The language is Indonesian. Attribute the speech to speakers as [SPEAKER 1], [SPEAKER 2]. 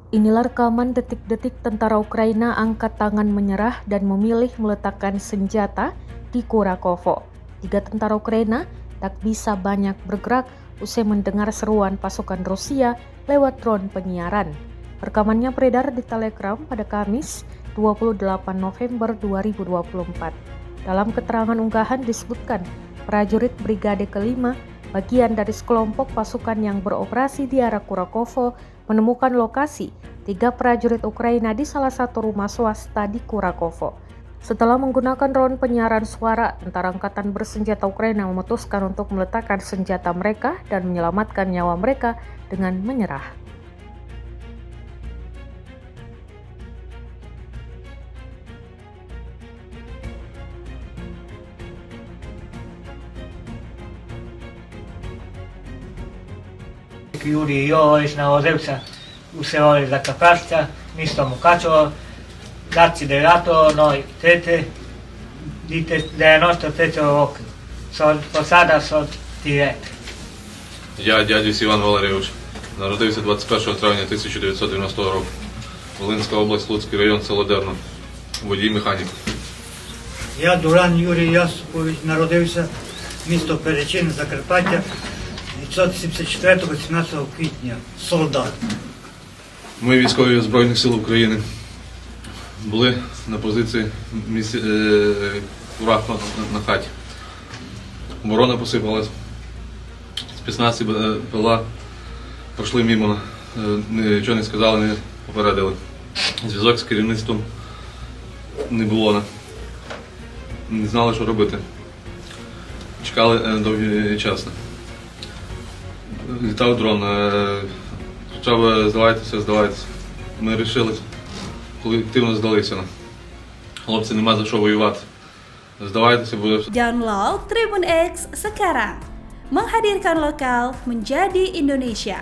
[SPEAKER 1] Inilah rekaman detik-detik tentara Ukraina angkat tangan menyerah dan memilih meletakkan senjata di Kurakovo. 3 tentara Ukraina tak bisa banyak bergerak usai mendengar seruan pasukan Rusia lewat drone penyiaran. Rekamannya beredar di Telegram pada Kamis 28 November 2024. Dalam keterangan unggahan disebutkan prajurit Brigade ke-5 bagian dari sekelompok pasukan yang beroperasi di arah Kurakovo menemukan lokasi 3 prajurit Ukraina di salah satu rumah swasta di Kurakovo. Setelah menggunakan drone penyiaran suara, tentara angkatan bersenjata Ukraina memutuskan untuk meletakkan senjata mereka dan menyelamatkan nyawa mereka dengan menyerah.
[SPEAKER 2] Юрій Йович народився у селі Закарпаття, місто Мукачево, 29.03.93 року. Посада директор.
[SPEAKER 3] Я, дядюсь Іван Валерійович, народився 21 травня 1990 року. Волинська область, Луцький район, село Дерно. Водій-механік.
[SPEAKER 4] Я, Дуран Юрій Йосипович, народився місто Перечин, Закарпаття, 1974-18 квітня, солдат.
[SPEAKER 3] Ми, військові Збройних сил України, були на позиції Курахова на хаті. Оборона посипалась, спецназці БПЛА пройшли мимо, нічого не сказали, не попередили. Зв'язок з керівництвом не було, не знали, що робити. Чекали довгий час. Літав дрон, почав здавайтеся. Ми вирішили, колективно здалися. Хлопці, нема за що воювати. Здавайтеся, буде все.
[SPEAKER 5] Download Tribun X sekarang. Menghadirkan lokal menjadi Indonesia.